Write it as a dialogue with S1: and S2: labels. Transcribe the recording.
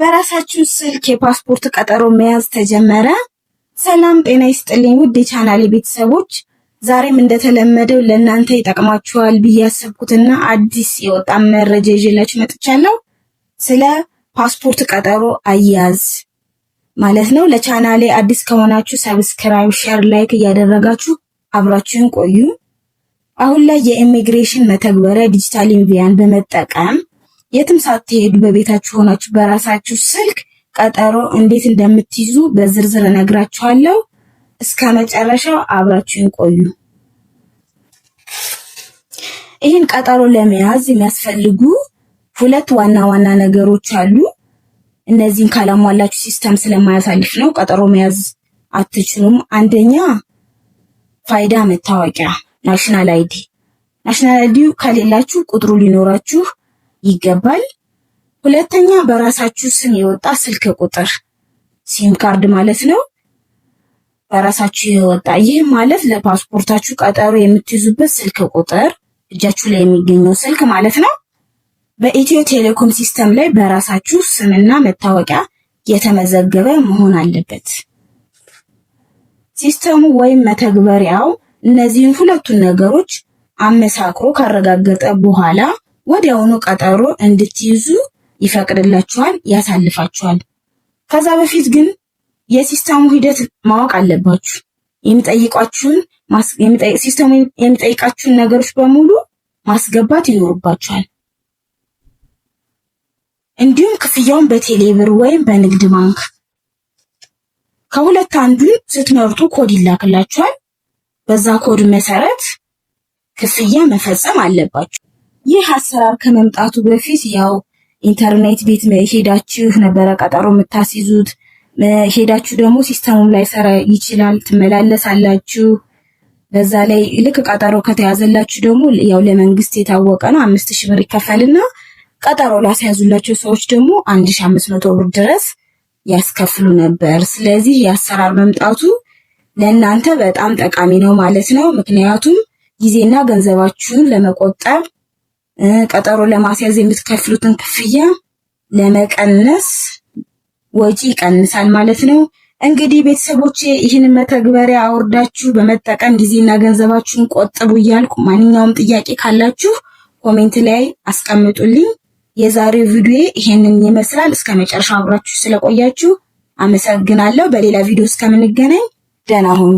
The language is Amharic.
S1: በራሳችሁ ስልክ የፓስፖርት ቀጠሮ መያዝ ተጀመረ። ሰላም ጤና ይስጥልኝ ውድ የቻናሌ ቤተሰቦች፣ ዛሬም እንደተለመደው ለእናንተ ይጠቅማችኋል ብዬ ያሰብኩትና አዲስ የወጣ መረጃ ይዤላችሁ መጥቻለሁ። ስለ ፓስፖርት ቀጠሮ አያያዝ ማለት ነው። ለቻናሌ አዲስ ከሆናችሁ ሰብስክራይብ፣ ሼር፣ ላይክ እያደረጋችሁ አብራችሁን ቆዩ። አሁን ላይ የኢሚግሬሽን መተግበሪያ ዲጂታል ኢንቪያን በመጠቀም የትም ሳትሄዱ በቤታችሁ ሆናችሁ በራሳችሁ ስልክ ቀጠሮ እንዴት እንደምትይዙ በዝርዝር እነግራችኋለሁ። እስከ መጨረሻው አብራችሁን ቆዩ። ይህን ቀጠሮ ለመያዝ የሚያስፈልጉ ሁለት ዋና ዋና ነገሮች አሉ። እነዚህን ካላሟላችሁ ሲስተም ስለማያሳልፍ ነው ቀጠሮ መያዝ አትችሉም። አንደኛ ፋይዳ መታወቂያ ናሽናል አይዲ። ናሽናል አይዲ ከሌላችሁ ቁጥሩ ሊኖራችሁ ይገባል። ሁለተኛ በራሳችሁ ስም የወጣ ስልክ ቁጥር ሲም ካርድ ማለት ነው። በራሳችሁ የወጣ ይህ ማለት ለፓስፖርታችሁ ቀጠሮ የምትይዙበት ስልክ ቁጥር እጃችሁ ላይ የሚገኘው ስልክ ማለት ነው። በኢትዮ ቴሌኮም ሲስተም ላይ በራሳችሁ ስምና መታወቂያ የተመዘገበ መሆን አለበት። ሲስተሙ ወይም መተግበሪያው እነዚህን ሁለቱን ነገሮች አመሳክሮ ካረጋገጠ በኋላ ወዲያውኑ ቀጠሮ እንድትይዙ ይፈቅድላችኋል፣ ያሳልፋችኋል። ከዛ በፊት ግን የሲስተሙ ሂደት ማወቅ አለባችሁ። ሲስተሙ የሚጠይቃችሁን ነገሮች በሙሉ ማስገባት ይኖርባችኋል። እንዲሁም ክፍያውን በቴሌብር ወይም በንግድ ባንክ ከሁለት አንዱን ስትመርጡ ኮድ ይላክላችኋል። በዛ ኮድ መሰረት ክፍያ መፈጸም አለባችሁ። ይህ አሰራር ከመምጣቱ በፊት ያው ኢንተርኔት ቤት ሄዳችሁ ነበረ ቀጠሮ የምታስይዙት። ሄዳችሁ ደግሞ ሲስተሙም ላይ ሰራ ይችላል፣ ትመላለሳላችሁ። በዛ ላይ ልክ ቀጠሮ ከተያዘላችሁ ደግሞ ያው ለመንግስት የታወቀ ነው 5000 ብር ይከፈልና ቀጠሮ ላስያዙላችሁ ሰዎች ደግሞ 1500 ብር ድረስ ያስከፍሉ ነበር። ስለዚህ የአሰራር መምጣቱ ለእናንተ በጣም ጠቃሚ ነው ማለት ነው። ምክንያቱም ጊዜና ገንዘባችሁን ለመቆጠብ ቀጠሮ ለማስያዝ የምትከፍሉትን ክፍያ ለመቀነስ ወጪ ይቀንሳል ማለት ነው። እንግዲህ ቤተሰቦቼ ይህን መተግበሪያ አውርዳችሁ በመጠቀም ጊዜና ገንዘባችሁን ቆጥቡ እያልኩ ማንኛውም ጥያቄ ካላችሁ ኮሜንት ላይ አስቀምጡልኝ። የዛሬው ቪዲዮ ይሄንን ይመስላል። እስከ መጨረሻው አብራችሁ ስለቆያችሁ አመሰግናለሁ። በሌላ ቪዲዮ እስከምንገናኝ ደህና ሁኑ።